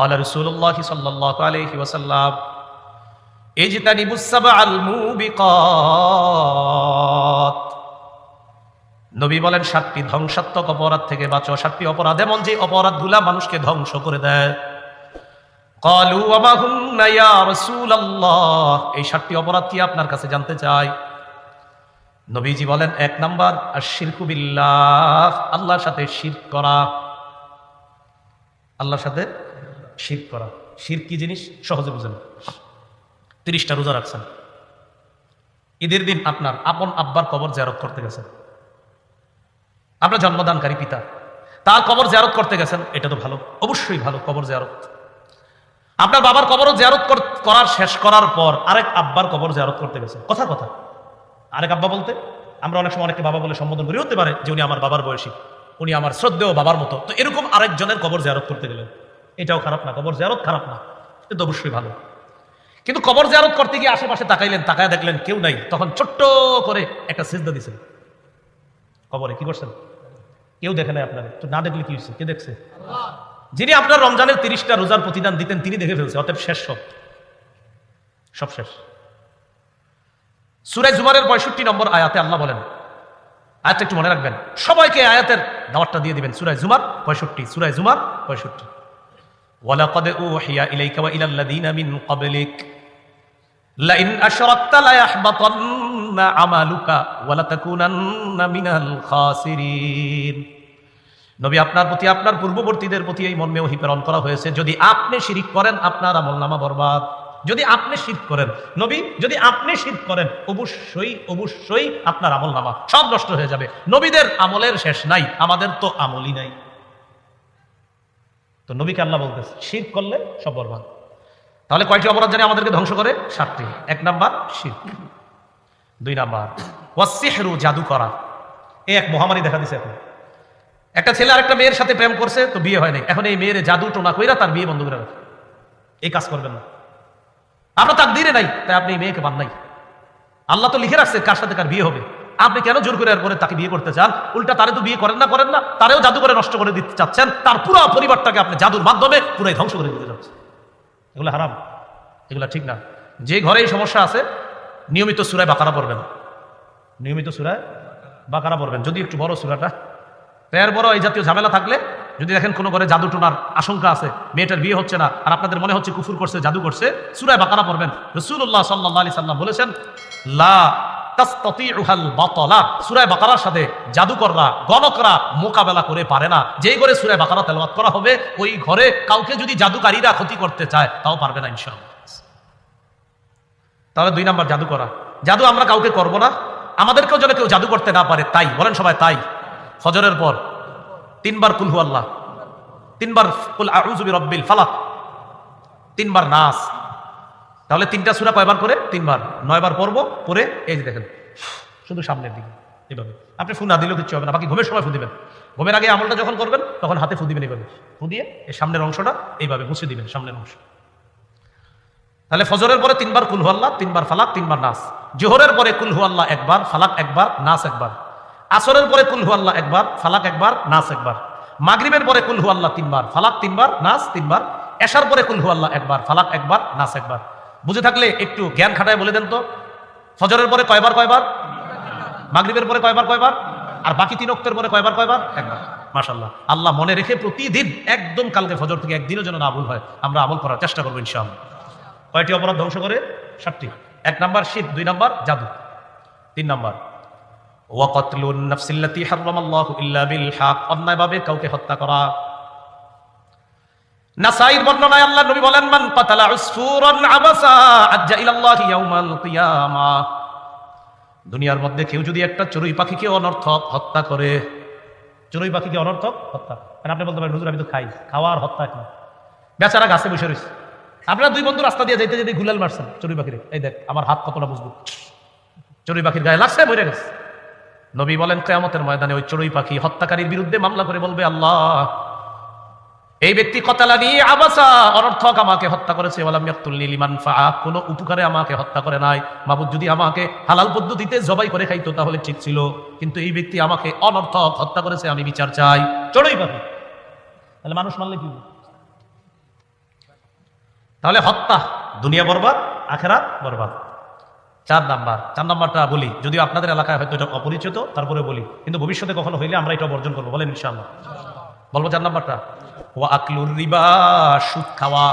قال رسول الله صلى الله عليه وسلم اجتنبوا السبع الموبقات। নবী বলেন 7টি ধ্বংসাত্মক অপরাধ থেকে বাঁচো। 7টি অপরাধ এমন যে অপরাধগুলা মানুষকে ধ্বংস করে দেয়। ক্বালু ওয়া মা হুন্না ইয়া রাসূলুল্লাহ, এই 7টি অপরাধ কি আপনার কাছে জানতে চাই। নবীজি বলেন 1 নাম্বার আশ-শিরকু বিল্লাহ, আল্লাহর সাথে শিরক করা। আল্লাহর সাথে শিরক করা। শিরক কি জিনিস সহজে বুঝেন। 30টা রোজা রাখছেন, ঈদের দিন আপনার আপন আব্বার কবর জিয়ারত করতে গেছেন, আপনার জন্মদানকারী পিতা, তার কবর জিয়ারত করতে গেছেন, এটা তো ভালো, অবশ্যই ভালো কবর জিয়ারত। আপনার বাবার কবরও জিয়ারত করার শেষ করার পর আরেক আব্বার কবর জিয়ারত করতে গেছেন। কথা আরেক আব্বা বলতে আমরা অনেক সময় অনেকে বাবা বলে সম্বোধন করি, হতে পারে যে উনি আমার বাবার বয়সী, উনি আমার শ্রদ্ধেয় বাবার মতো, তো এরকম আরেকজনের কবর জিয়ারত করতে গেলেন, এটাও খারাপ না, কবর জিয়ারত খারাপ না, এটা তো অবশ্যই ভালো। কিন্তু কবর জিয়ারত করতে গিয়ে আশেপাশে তাকাইলেন, তাকায় দেখলেন কেউ নাই, তখন ছোট্ট করে একটা সিজদা দিয়েছেন কবরে। কি করছেন? কেউ দেখে নাই আপনার, তো না দেখলে কি হয়েছে? কে দেখছে? যিনি আপনার রমজানের 30টা রোজার প্রতিদান দিতেন তিনি দেখে ফেলছে, অতএব শেষ, সব শেষ। সূরা জুমারের 65 নম্বর আয়াতে আল্লাহ বলেন, আয়াতটা একটু মনে রাখবেন, সবাইকে আয়াতের দাওয়াতটা দিয়ে দিবেন। সূরা জুমার 65, সূরা জুমার 65। ওয়ালাকাদ উহিয়া ইলাইকা ওয়া ইলাল্লাযীনা মিন ক্বাবলিক লাইন আশরাকতা লায়াহবাতান্না আমালুকা ওয়া লাতাকুনান্না মিনাল খাসিরিন। নবী আপনার প্রতি, আপনার পূর্ববর্তীদের প্রতি এই মর্মে ওহী প্রেরণ করা হয়েছে, যদি আপনি শিরক করেন আপনার আমলনামা বরবাদ। যদি আপনি শিরক করেন, নবী যদি আপনি শিরক করেন, অবশ্যই আপনার আমলনামা সব নষ্ট হয়ে যাবে। নবীদের আমলের শেষ নাই, আমাদের তো আমলই নাই। তো নবীকে আল্লাহ বলতেছে শিরক করলে সব বরবাদ। তাহলে কয়টি অপরাধ জানি আমাদেরকে ধ্বংস করে? 7টি। 1 নাম্বার শিরক। 2 নাম্বার ওয়াসসিহরু, জাদু করা। এই এক মহামারী দেখা দিছে এখন। একটা ছেলে আরেকটা মেয়ের সাথে প্রেম করছে, তো বিয়ে হয় নাই, এখন এই মেয়ের জাদু টোনা কইরা তার বিয়ে বন্ধ করে রাখে। এই কাজ করবেন না, আপনার তাকদীরে নাই, তাই আপনি এই মেয়েকে পান নাই। আল্লাহ তো লিখে রাখছে কার সাথে কার বিয়ে হবে, আপনি কেন জোর করে এরপরে তাকে বিয়ে করতে চান? উল্টা তারে তো বিয়ে করেন না, তারেও জাদু করে নষ্ট করে দিতে চাচ্ছেন, তার পুরো পরিবারটাকে আপনি জাদুর মাধ্যমে পুরাই ধ্বংস করে দিতে চাচ্ছেন। এগুলো হারাম, এগুলো ঠিক না। যে ঘরে এই সমস্যা আছে নিয়মিত সূরা বাকারা পড়বেন, নিয়মিত সূরা বাকারা পড়বেন, যদি একটু বড় সূরাটা। এর বড় এই জাতীয় ঝামেলা থাকলে, যদি দেখেন কোনো ঘরে জাদু টোনার আশঙ্কা আছে, মেয়েটার বিয়ে হচ্ছে না, আর আপনাদের মনে হচ্ছে কুফর করছে, জাদু করছে, সূরা বাকারা পড়বেন। রাসূলুল্লাহ সাল্লাল্লাহু আলাইহি সাল্লাম বলেছেন লা তাসতাতিউহাল বাতালা, সূরা বাকারার সাথে জাদুকররা, গণকরা মোকাবেলা করে পারে না। যেই ঘরে সূরা বাকারা তেলাওয়াত করা হবে, ওই ঘরে কাউকে যদি জাদুকারীরা ক্ষতি করতে চায় তাও পারবে না ইনশাআল্লাহ। তাহলে 2 নাম্বার জাদু করা। জাদু আমরা কাউকে করব না, আমাদেরকেও যেন কেউ জাদু করতে না পারে, তাই বলেন সবাই তাই। ফজরের পর 3 বার কুল হু আল্লাহ, 3 বার কুল আউযু বিরাব্বিল ফালাক, 3 বার নাস। তাহলে 3টা সূরা কয়বার করে? 3 বার, 9 বার পড়বো। পরে এই যে দেখেন শুধু সামনের দিকে এইভাবে, আপনি ফু না দিলেও কিছু হবে না, বাকি ঘুমের সময় ফু দিবেন। ঘুমের আগে আমলটা যখন করবেন তখন হাতে ফু দিবেন, এইভাবে ফু দিয়ে এই সামনের অংশটা এইভাবে মুছে দিবেন, সামনের অংশ। তাহলে ফজরের পরে 3 বার কুল হু আল্লাহ, 3 বার ফালাক, 3 বার নাস। জোহরের পরে কুল হু আল্লাহ 1 বার, ফালাক 1 বার, নাস 1 বার। আসরের পরে কুল হু আল্লাহ 1 বার, ফালাক 1 বার, নাস 1 বার। মাগরিবের পরে কুল হু আল্লাহ 3 বার, ফালাক 3 বার, নাস 3 বার। এশার পরে কুল হু আল্লাহ 1 বার, ফালাক 1 বার, নাস 1 বার। বুঝে থাকলে একটু জ্ঞান খাটায় বলে দেন তো, ফজরের পরে কয়বার? মাগরিবের পরে কয়বার? আর বাকি 3 ওয়াক্তের পরে কয়বার? 1 বার। মাশাআল্লাহ। আল্লাহ মনে রেখে প্রতিদিন একদম কালকে ফজর থেকে একদিনও যেন না ভুল হয়, আমরা আমল করার চেষ্টা করবো ইনশাআল্লাহ। কয়টি অপরাধ ধ্বংস করে? 7টি। 1 নাম্বার শিরক, 2 নাম্বার জাদু, 3 নাম্বার ওয়াকাতলুন নাফসিল্লাতী হারামাল্লাহু ইল্লা বিল হক, অন্যায়ভাবে কাউকে হত্যা করা। নাসাঈর বর্ণনায় আল্লাহর নবী বলেন মান কাতালা উসফুরান আবাসা আজ্জা ইলাল্লাহি ইয়াউমাল কিয়ামাহ, দুনিয়ার মধ্যে কেউ যদি একটা চড়ুই পাখিকে অনর্থক হত্যা করে, চড়ুই পাখিকে অনর্থক হত্যা, কারণ আপনি বলতে পারেন হুজুর আমি তো খাই, খাওয়ার হত্যা না, বেচারা গাছে বসে রয়েছে, আপনারা 2 বন্ধু রাস্তা দিয়ে যাইতে যেতে গুলাল মারছেন চড়ুই পাখিরে, এই দেখ আমার হাত কতটা মজবুত, চড়ুই পাখির গায়ে লাগছে, মরে গেছে। নবী বলেন কিয়ামতের ময়দানে ওই চড়ুই পাখি হত্যাকারীর বিরুদ্ধে মামলা করে বলবে আল্লাহ এই ব্যক্তি কতালানি আবাসা, অনর্থক আমাকে হত্যা করেছে, ওয়ালাম ইয়াকতুলনি লিমানফাআ, কোনো উপকারে আমাকে হত্যা করে নাই। মাবুদ যদি আমাকে হালাল পদ্ধতিতে জবাই করে খাইতো তাহলে ঠিক ছিল, কিন্তু এই ব্যক্তি আমাকে অনর্থক হত্যা করেছে, আমি বিচার চাই। চড়ুই পাখি, তাহলে মানুষ মারলে কি? তাহলে হত্যা, দুনিয়া বরবাদ, আখেরাত বরবাদ। 4 নাম্বারটা বলি, যদিও আপনাদের এলাকায় হয়তো এটা অপরিচিত, তারপরে বলি, কিন্তু ভবিষ্যতে কখনো হইলে আমরা এটা বর্জন করবো, বলেন ইনশাআল্লাহ। বলবো 4 নাম্বারটা, ওয়া আকলুর রিবা, সুদ খাওয়া।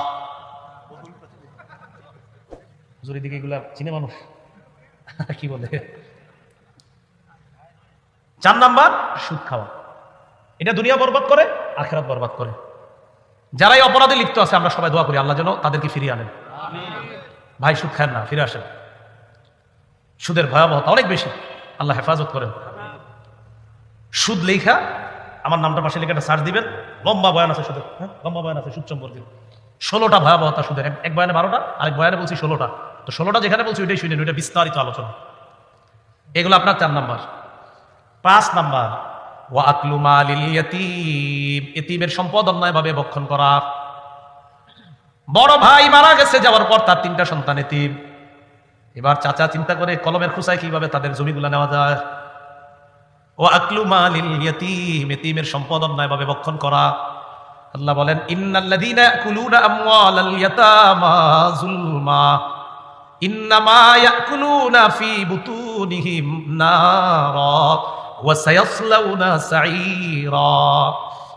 হুজুরের দিকে এগুলা চিনে মানুষ কি বলে। 4 নাম্বার সুদ খাওয়া, এটা দুনিয়া বরবাদ করে, আখিরাত বরবাদ করে। যারাই অপরাধে লিপ্ত আছে আমরা সবাই দোয়া করি আল্লাহ যেন তাদেরকে ফিরিয়ে আনেন। ভাই সুদ খান না, ফিরে আসেন। সুদের ভয়াবহতা অনেক বেশি, আল্লাহ হেফাজত করেন। সুদ লেখা, আমার নামটা পাশে লেখা সার্চ দিবেন, লম্বা বয়ান আছে সুদের, লম্বা বয়ান আছে সুদ সম্পর্কে। 16টা ভয়াবহতা সুদের, এক বয়ানে 12টা, আরেক বয়ানে বলছি 16টা। তো 16টা যেখানে বলছি ওইটাই শুনেন, ওইটা বিস্তারিত আলোচনা। এগুলো আপনার 4 নাম্বার। 5 নাম্বার, ওয়া আকলু মালিল ইয়াতীম, এতিমের সম্পদ অন্যায়ভাবে ভক্ষণ করা। বড় ভাই মারা গেছে, যাওয়ার পর তার 3টা সন্তান এতিম। এবার চাচা চিন্তা করে কলমের খুসায় কিভাবে তাদের জমিগুলো নেওয়া যায়। ওয়া আকলু মালিল ইয়াতীম, এতিমের সম্পদ অন্যায়ভাবে ভক্ষণ করা। আল্লাহ বলেন, ইন্নাল্লাযীনা ইয়াকুলুনা আমওয়ালাল ইয়াতামা যুলমা ইন্নামা ইয়াকুলুনা ফি বুতুনিহিম নারা ওয়া সায়াসলাউনা সাঈরা।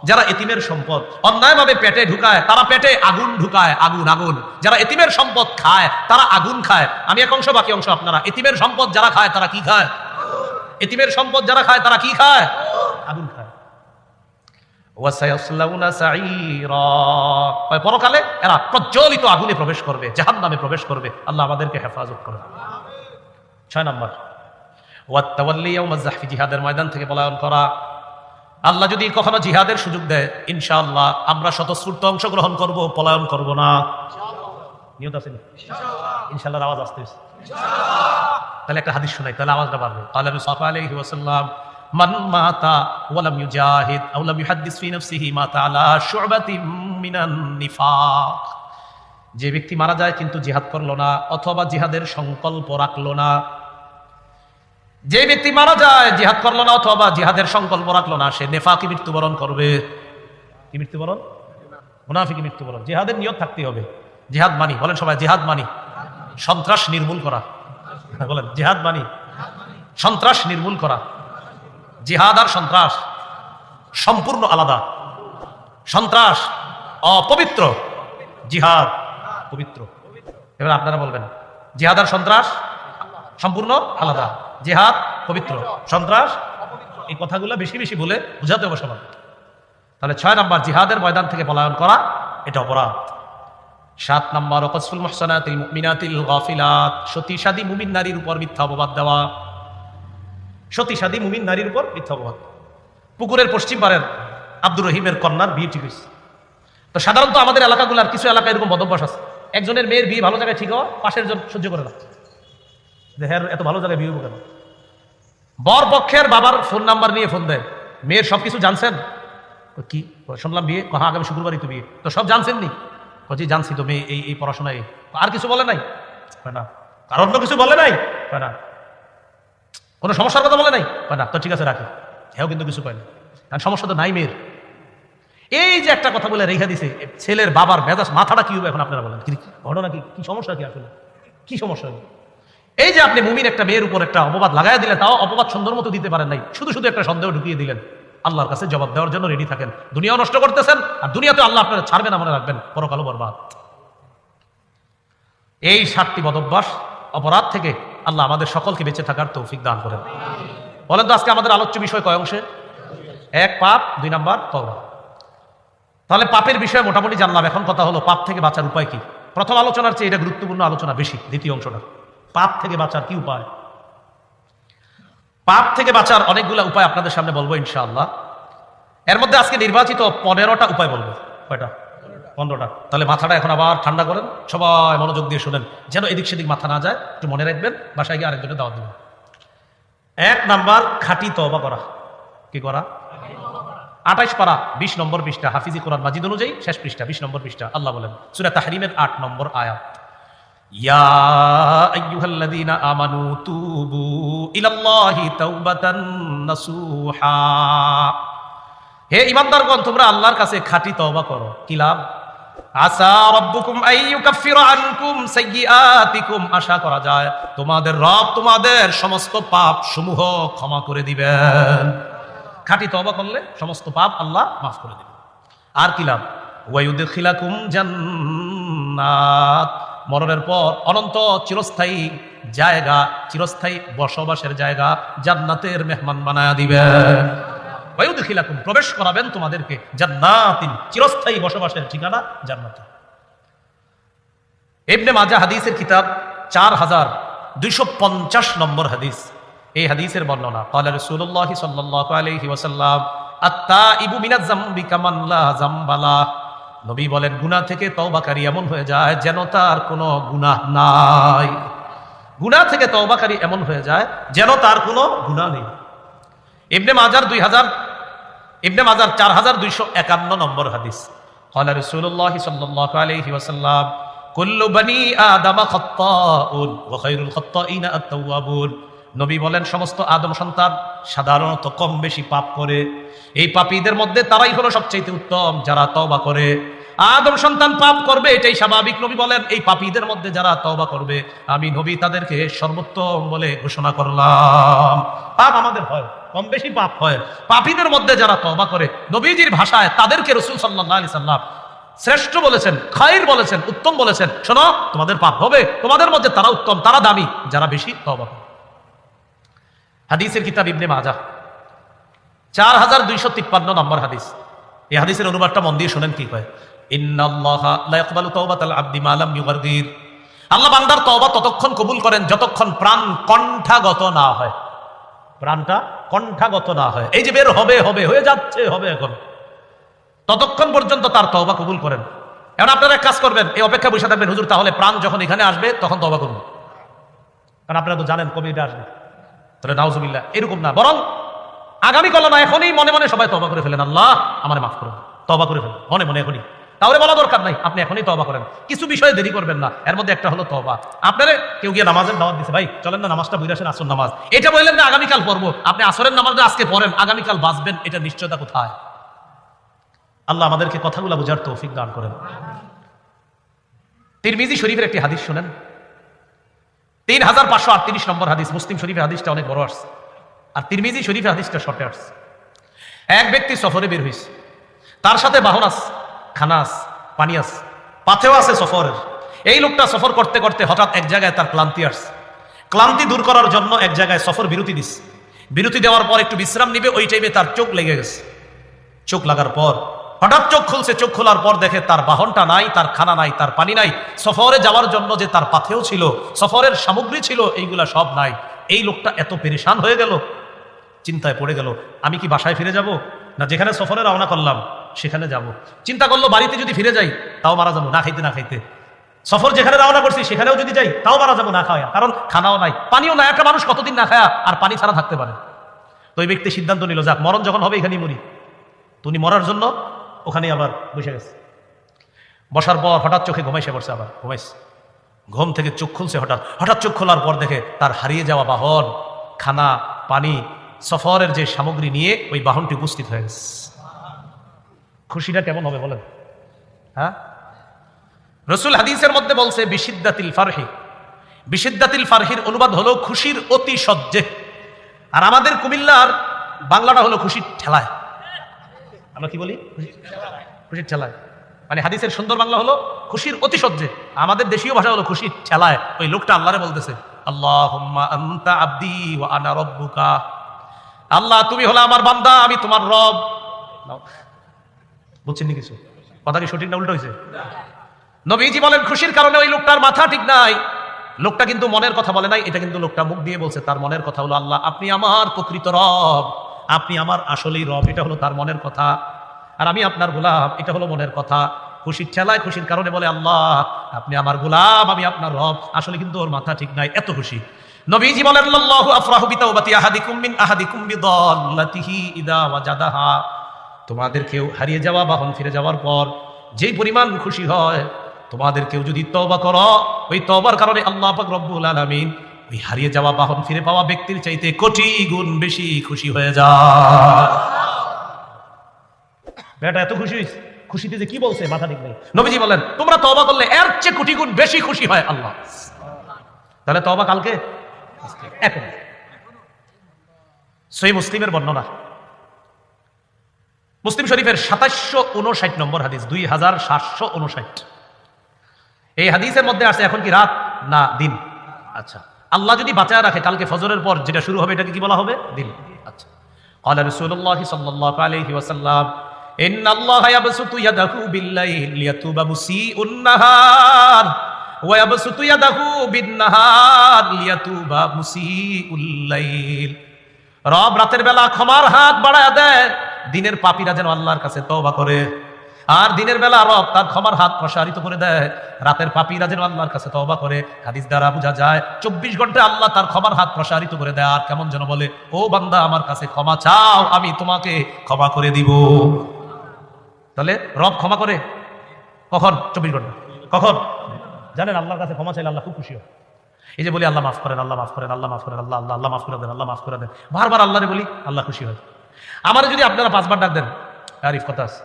যারা এতিমের সম্পদ অন্যায়ভাবে পেটে ঢুকায়, তারা পেটে আগুন ঢুকায়, আগুন আগুন। যারা এতিমের সম্পদ খায় তারা আগুন খায়। আমি এক অংশ, বাকি অংশ আপনারা। এতিমের সম্পদ যারা খায় তারা কি খায়? এতিমের সম্পদ যারা খায় তারা কি খায়? আগুন খায়। ওয়া সায়াসলাউনা সাঈরা, পরকালে এরা প্রজ্বলিত আগুনে প্রবেশ করবে, জাহান্নামে প্রবেশ করবে। আল্লাহ আমাদেরকে হেফাজত করুন। 6 নাম্বার, ওয়াত তাওয়াল্লি ইয়াউমাজ যাহফি, জিহাদের ময়দান থেকে পলায়ন করা। আল্লাহ যদি কখনো জিহাদের সুযোগ দেয়, ইনশাআল্লাহ আমরা স্বতঃস্ফূর্ত অংশগ্রহণ করব, পলায়ন করব না। নিয়ত আছে ইনশাআল্লাহর আওয়াজ আসতে তাহলে একটা হাদিস শোনাই, তাহলে আওয়াজটা বাড়বে। ক্বালা রাসূলুল্লাহ আলাইহি ওয়াসাল্লাম, মান মাতা ওয়া লাম ইউজাহিদ আও লাম ইউহাদ্দিস ফি নাফসিহি মাতা আলা শু'বাতিন মিনান নিফাক। যে ব্যক্তি মারা যায় কিন্তু জিহাদ করলো না, অথবা জিহাদের সংকল্প রাখলো না। যে ব্যক্তি মারা যায় জিহাদ করলো না অথবা জিহাদের সংকল্প রাখলো না, সে নেফাকি মৃত্যুবরণ করবে। কি মৃত্যুবরণ? মুনাফিকি মৃত্যুবরণ। জিহাদের নিয়ত থাকতে হবে। জিহাদ মানি, বলেন সবাই জিহাদ মানি, সন্ত্রাস নির্মূল করা। বলেন জিহাদ মানি, সন্ত্রাস নির্মূল করা। জিহাদ আর সন্ত্রাস সম্পূর্ণ আলাদা। সন্ত্রাস অপবিত্র, জিহাদ পবিত্র। এবার আপনারা বলবেন জিহাদ আর সন্ত্রাস সম্পূর্ণ আলাদা। জিহাদ পবিত্র, সন্ত্রাস। এই কথাগুলো বেশি বেশি বলে বুঝাতে হবে সবাই। তাহলে 6 নাম্বার, জিহাদের ময়দান থেকে পলায়ন করা, এটা অপরাধ। 7 নাম্বার, ওয়াকসফুল মুহসানাতিল মুমিনাতিল গাফিলাত, সতীসাদী মুমিন নারীর উপর মিথ্যা অপবাদ দেওয়া। সতীসাদী মুমিন নারীর উপর মিথ্যা অপবাদ। পুকুরের পশ্চিম পারের আব্দুর রহিমের কন্যার বিয়ে ঠিক হয়েছে। তো সাধারণত আমাদের এলাকাগুলোর কিছু এলাকায় এরকম বদভ্যাস আছে, একজনের মেয়ের বিয়ে ভালো জায়গায় ঠিক হওয়া, পাশের জন সহ্য করে না, হ্যাঁ এত ভালো জায়গায় বিয়ে কেন। বর পক্ষের বাবার ফোন নাম্বার নিয়ে ফোন দেয়, মেয়ের সবকিছু জানছেন? কি শুনলাম বিয়ে, হ্যাঁ আগামী শুক্রবারই তো বিয়ে। তো সব জানছেন নি? জি জানছি তো, মেয়ে এই পড়াশোনায়। আর কিছু বলে নাই? না। আর অন্য কিছু বলে নাই? না। কোনো সমস্যার কথা বলে নাই? না। তো ঠিক আছে রাখি। হ্যাঁ কিন্তু কিছু পায় না, কারণ সমস্যা তো নাই মেয়ের। এই যে একটা কথা বলে রেখা দিছে, ছেলের বাবার মেজাজ মাথাটা কি হবে এখন আপনারা বলেন? ঘটনা কি? কি সমস্যা কি আসলে? কি সমস্যা? এই যে আপনি মুমিন একটা মেয়ের উপর একটা অপবাদ লাগাই দিলেন, তাও অপবাদ সুন্দর মতো দিতে পারেন নাই, শুধু শুধু একটা সন্দেহ ঢুকিয়ে দিলেন। আল্লাহর কাছে জবাব দেওয়ার জন্য রেডি থাকেন। দুনিয়াও নষ্ট করতেছেন, আর দুনিয়াতে আল্লাহ আপনারা ছাড়বে না, মনে রাখবেন, পরকালও বরবাদ। এই 7টি বদভ্যাস অপরাধ থেকে আল্লাহ আমাদের সকলকে বেঁচে থাকার তৌফিক দান করেন। বলেন তো আজকে আমাদের আলোচ্য বিষয় কয় অংশে? 1 পাপ, 2 নাম্বার তওবা। তাহলে পাপের বিষয়ে মোটামুটি জানলাম। এখন কথা হলো পাপ থেকে বাঁচার উপায় কি। প্রথম আলোচনার চেয়ে এটা গুরুত্বপূর্ণ আলোচনা বেশি, দ্বিতীয় অংশটা। পাপ থেকে বাঁচার কি উপায়? পাপ থেকে বাঁচার অনেকগুলো উপায় আপনাদের সামনে বলবো ইনশাআল্লাহ। এর মধ্যে আজকে নির্বাচিত 15টা উপায় বলবো। কয়টা? 15টা। তাহলে মাথাটা এখন আবার ঠান্ডা করেন, সবাই মনোযোগ দিয়ে শুনেন, যেন এদিক সেদিক মাথা না যায়। একটু মনে রাখবেন, বাসায় গিয়ে আরেকজনের দাওয়াত দেবেন। 1 নাম্বার, খাঁটি তওবা করা। কি করা? 28 পারা 20 নম্বর পৃষ্ঠা, হাফিজি কোরআন মাজিদ অনুযায়ী শেষ পৃষ্ঠা, 20 নম্বর পৃষ্ঠা। আল্লাহ বলেন সূরা তাহরিমের 8 নম্বর আয়াত, ইয়া আইয়ুহাল্লাযীনা আমানু তুবু ইলাল্লাহি তাওবাতান নাসুহা। হে ঈমানদারগণ, তোমরা আল্লাহর কাছে খাঁটি তওবা করো। কি লাভ? আসা রাব্বুকুম আইয়ুকাফিরা আনকুম সাইয়্যাতিকুম, আশা করা যায় তোমাদের রব তোমাদের সমস্ত পাপ সমূহ ক্ষমা করে দিবেন। খাঁটি তওবা করলে সমস্ত পাপ আল্লাহ মাফ করে দিবেন। আর কি লাভ? ওয়ায়ুদখিলাকুম জান্নাত, মরণের পর অনন্ত চিরস্থায়ী জায়গা, চিরস্থায়ী বসবাসের জায়গা জান্নাতের মেহমান বানায়া দিবেন। ওয়ায়ুদখিলাকুম, প্রবেশ করাবেন তোমাদেরকে জান্নাতিন, চিরস্থায়ী বসবাসের ঠিকানা জান্নাতে। ইবনে মাজাহ হাদিসের কিতাব 4250 নম্বর হাদিস। এই হাদিসের বর্ণনা, ক্বালা রাসূলুল্লাহ সাল্লাল্লাহু আলাইহি ওয়াসাল্লাম আত-তাইবু মিনাজ যামবি কামান লা যামবা লাহ, নবী বলেন গুনাহ থেকে তওবাকারী এমন হয়ে যায় যেন তার কোনো গুনাহ নাই। গুনাহ থেকে তওবাকারী এমন হয়ে যায় যেন তার কোনো গুনাহ নেই। ইবনে মাজাহ 4251 নম্বর হাদিস। ক্বালা রাসূলুল্লাহ সাল্লাল্লাহু আলাইহি ওয়াসাল্লাম কুল্লু বনি আদম খাত্তাউন ওয়া খায়রুল খাত্তাইনা আত-তাওয়াবুন, নবী বলেন সমস্ত আদম সন্তান সাধারণত কম বেশি পাপ করে, এই পাপীদের মধ্যে তারাই হলো সবচেয়ে উত্তম যারা তওবা করে। আদম সন্তান পাপ করবে, এটাই স্বাভাবিক। নবী বলেন এই পাপীদের মধ্যে যারা তওবা করবে আমি নবী তাদেরকে সর্বোত্তম বলে ঘোষণা করলাম। পাপ আমাদের হয়, কম বেশি পাপ হয়, পাপীদের মধ্যে যারা তওবা করে নবীজির ভাষায় তাদেরকে রাসূল সাল্লাল্লাহু আলাইহি সাল্লাম শ্রেষ্ঠ বলেছেন, খায়র বলেছেন, উত্তম বলেছেন। শোনো, তোমাদের পাপ হবে, তোমাদের মধ্যে তারা উত্তম, তারা দামি যারা বেশি তওবা করে। হাদিসের কিতাব ইবনে মাজাহ 4253 নম্বর হাদিস। এই হাদিসের অনুবাদটা মন দিয়ে শুনেন কি কয়। ইন্নাল্লাহা লা ইয়াকবালু তাওবাতাল আবদি মা লাম ইউগারগির, আল্লাহ বান্দার তওবা ততক্ষণ কবুল করেন যতক্ষণ প্রাণ কণ্ঠাগত না হয়। প্রাণটা কণ্ঠাগত না হয়, এই যে বের হবে হবে হয়ে যাচ্ছে হবে এখন, ততক্ষণ পর্যন্ত তার তওবা কবুল করেন। এখন আপনারা এক কাজ করবেন, এই অপেক্ষা বসে থাকবেন, হুজুর তাহলে প্রাণ যখন এখানে আসবে তখন তওবা করব, কারণ আপনারা তো জানেন কবে এটা আসবে। তাহলে নাউজুবিল্লাহ, এরকম না, বরং আগামীকাল না, এখনই মনে মনে সবাই তওবা করে ফেলেন, আল্লাহ আমারে মাফ করুন, তওবা করে ফেলেন মনে মনে এখনই। তাহলে বলা দরকার নাই, আপনি এখনই তওবা করেন। কিছু বিষয়ে দেরি করবেন না, এর মধ্যে একটা হলো তওবা। আপনারা কেউ গিয়ে নামাজের দাওয়াত দিছে, ভাই চলেন না নামাজটা পড়ে আসেন, আসর নামাজ, এটা বললেন না আগামীকাল পড়বো। আপনি আসরের নামাজটা আজকে পড়েন, আগামীকাল বাঁচবেন, এটা নিশ্চয়তা কোথায়? আল্লাহ আমাদেরকে কথাগুলো বোঝার তৌফিক দান করেন। তিরমিজি শরীফের একটি হাদিস শুনেন, 3538 নম্বর হাদিস। মুসলিম শরীফের হাদিসটা অনেক বড় আসছে, আর তিরমিজি শরীফের হাদিসটা শর্টে আসছে। এক ব্যক্তি সফরে বের হইছে, তার সাথে বাহন আছে, খানা আছে, পানি আছে, পাথেও আছে সফরের। এই লোকটা সফর করতে করতে হঠাৎ এক জায়গায় তার ক্লান্তি আসছে। ক্লান্তি দূর করার জন্য এক জায়গায় সফর বিরতি দিচ্ছে। বিরতি দেওয়ার পর একটু বিশ্রাম নিবে, ওই টাইমে তার চোখ লেগে গেছে। চোখ লাগার পর হঠাৎ চোখ খুলছে, চোখ খোলার পর দেখে তার বাহনটা নাই, তার খানা নাই, তার পানি নাই, সফরে যাওয়ার জন্য যে তার পাথেও ছিল, সফরের সামগ্রী ছিল, এইগুলা সব নাই। এই লোকটা এত পেরেশান হয়ে গেল, চিন্তায় পড়ে গেল, আমি কি বাসায় ফিরে যাব, না যেখানে সফরে রওনা করলাম সেখানে যাব। চিন্তা করলো বাড়িতে যদি ফিরে যাই তাও মারা যাবো না খাইতে না খাইতে, সফর যেখানে রওনা করছি সেখানেও যদি যাই তাও মারা যাবো না খাওয়া, কারণ খানাও নাই পানিও নাই। একটা মানুষ কতদিন না খায়া আর পানি ছাড়া থাকতে পারে? তো ওই ব্যক্তি সিদ্ধান্ত নিল, যাক মরণ যখন হবে এখানেই মরি। তো উনি মরার জন্য ওখানে আবার বসে গেছে। বসার পর হঠাৎ চোখে ঘুমাইছে পড়ছে, আবার ঘুমাইছে। ঘুম থেকে চোখ খুলছে, হঠাৎ চোখ খোলার পর দেখে তার হারিয়ে যাওয়া বাহন, খানা, পানি, সফরের যে সামগ্রী নিয়ে ওই বাহনটি উপস্থিত হয়ে গেছে। খুশিটা কেমন হবে বলেন? হ্যাঁ, রাসূল হাদিসের মধ্যে বলছে বিশিদ্দাতিল ফারহি। বিশিদ্দাতিল ফারহির অনুবাদ হলো খুশির অতি সহ্যে। আর আমাদের কুমিল্লার বাংলাটা হলো খুশির ঠেলায়। আমরা কি বলি? খুশির ঠেলায়। মানে হাদিসের সুন্দর বাংলা হলো খুশির অতি সহ্যে, আমাদের দেশীয় ভাষা হলো খুশির ঠেলায়। ওই লোকটা আল্লাহরে বলতেছে, আল্লাহুম্মা আনতা আবদি ওয়া আনা রাব্বুকা, আল্লাহ তুমি হলো আমার বান্দা, আমি তোমার রব। বুঝছেন নি কিছু? কথা কি সঠিক না উল্টো হয়েছে? নবীজি বলেন খুশির কারণে ওই লোকটার মাথা ঠিক নাই। লোকটা কিন্তু মনের কথা বলে নাই, এটা কিন্তু লোকটা মুখ দিয়ে বলছে। তার মনের কথা হলো আল্লাহ আপনি আমার প্রকৃত রব, আপনি আমার আসলেই রব, এটা হলো তার মনের কথা। আর আমি আপনার গোলাম, এটা হলো মনের কথা। খুশির ঠেলায়, খুশির কারণে বলে আল্লাহ আপনি আমার গোলাম, আমি আপনার রব। আসলে কিন্তু ওর মাথা ঠিক নাই, এত খুশি। নবীজি বলেন আল্লাহু আফরাহু বিতাওবাতি আহাদিকুম মিন আহাদিকুম বিদাল্লাতিহি ইদা ওয়াজাদাহা, তোমাদের কেউ হারিয়ে যাওয়া বাহন ফিরে যাওয়ার পর যেই পরিমাণ খুশি হয়, তোমাদের কেউ যদি তওবা করো, ওই তওবার কারণে আল্লাহ পাক রব্বুল আলামিন ওই হারিয়ে যাওয়া বাহন ফিরে পাওয়া ব্যক্তির চাইতে কোটি গুণ বেশি খুশি হয়ে যায়। বেটা এত খুশি হইছে, খুশিতে যে কি বলছে মাথা ঠিক নেই। নবীজি বলেন তোমরা তওবা করলে এর চেয়ে কোটি গুণ বেশি খুশি হয় আল্লাহ। তাহলে তওবা কালকে এখন। সহিহ মুসলিমের বর্ণনা, মুসলিম শরীফের 2759 নম্বর হাদিস, 2759। এই হাদিসের মধ্যে আছে এখন কি রাত না দিন? আচ্ছা, আল্লাহ যদি বাঁচায় রাখে কালকে ফজরের পর যেটা শুরু হবে এটাকে কি বলা হবে? দিন। আচ্ছা, قال رسول الله صلى الله عليه وسلم ان الله يبسط يده بالليل ليتوب مسيء النهار ويبسط يده بالنهار ليتوب مسيء الليل। রব রাতের বেলা ক্ষমার হাত বাড়ায় দেয় দিনের পাপীরা যেন আল্লাহর কাছে তওবা করে, আর দিনের বেলা রব তার ক্ষমার হাত প্রসারিত করে দেয় রাতের পাপীরা যেন আল্লাহর কাছে তওবা করে। হাদিস দ্বারা বোঝা যায় 24 ঘন্টা আল্লাহ তার ক্ষমার হাত প্রসারিত করে দেয়, আর কেমন যেন বলে ও বান্দা আমার কাছে ক্ষমা চাও আমি তোমাকে ক্ষমা করে দিব। তাহলে রব ক্ষমা করে কখন? 24 ঘন্টা। কখন জানেন? আল্লাহর কাছে ক্ষমা চাইলে আল্লাহ খুব খুশি হয়। এই যে বলি আল্লাহ মাফ করেন, আল্লাহ মাফ করেন, আল্লাহ মাফ করেন, আল্লাহ আল্লাহ আল্লাহ মাফ করে দেন, আল্লাহ মাফ করে দেন, বারবার আল্লাহরে বলি, আল্লাহ খুশি হয়। আমার যদি আপনারা 5 বার ডাক দেন, আরিফ কথা আছে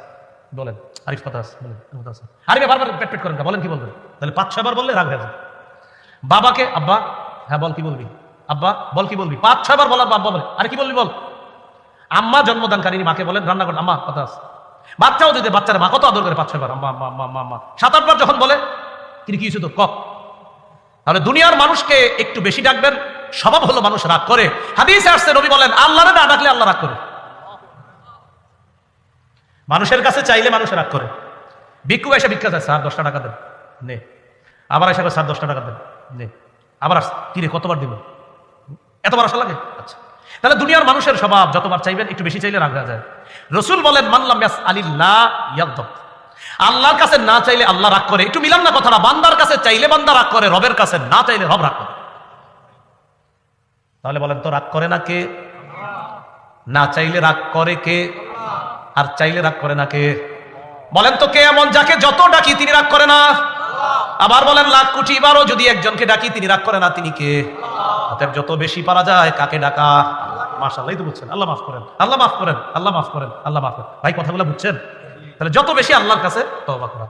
বলেন, আরিফ কথা আছে বলেন, আরিফে বারবার পেট পেট করেন বলেন, কি বলবেন? তাহলে 5-6 বার বললে রাগ হয়ে যায়। বাবাকে আব্বা, হ্যাঁ বল কি বলবি, আব্বা বল কি বলবি, 5-6 বার বলার আব্বা বলে আরে কি বলবি বল। আম্মা জন্মদানকারী মাকে বলেন রান্না করেন, আম্মা কথা আছে। বাচ্চাও যদি বাচ্চারা মা কত আদর করে 5-6 বার আম্মা আম্মা আম্মা আম্মা। 7-8 বার যখন বলে কি কিছু তো কক। তাহলে দুনিয়ার মানুষকে একটু বেশি ডাকবেন, স্বভাব হলো মানুষ রাগ করে। হাদিসে আসছে নবী বলেন আল্লাহরে না ডাকলে আল্লাহ রাগ করে। মানুষের কাছে চাইলে মানুষ রাগ করে। ভিক্ষুক এসে ভিক্ষা চায়, স্যার 10টা টাকা দেন, নে। আবার এসে স্যার 10টা টাকা দেন, নে। আবার আস, কিরে কতবার দিব, এতবার আসা লাগে? আচ্ছা, তাহলে দুনিয়ার মানুষের স্বভাব যতবার চাইবেন একটু বেশি চাইলে রাগ হয়ে যায়। রাসূল বলেন মান লাম ইয়াসআলিল্লাহ ইয়াগদাব। আল্লাহর কাছে না চাইলে আল্লাহ রাগ করে। একটু মিলাম না কথাটা? বান্দার কাছে চাইলে বান্দা রাগ করে, রবের কাছে না চাইলে রব রাগ করে। তাহলে বলেন তো রাগ করে না কে? না চাইলে রাগ করে কে? আর চাইলে রাগ করে না কে? বলেন তো কে এমন যাকে যত ডাকি তিনি রাগ করে না? আবার বলেন লাখ কোটি বারও যদি একজনকে ডাকি তিনি রাগ করে না, তিনি কে? অতএব যত বেশি পারা যায় কাকে ডাকা? মাশাআল্লাহ, এই তো বুঝছেন। আল্লাহ মাফ করেন, আল্লাহ মাফ করেন, আল্লাহ মাফ করেন, আল্লাহ মাফ করেন। ভাই কথাগুলো বুঝছেন? তাহলে যত বেশি আল্লাহর কাছে তওবা করা।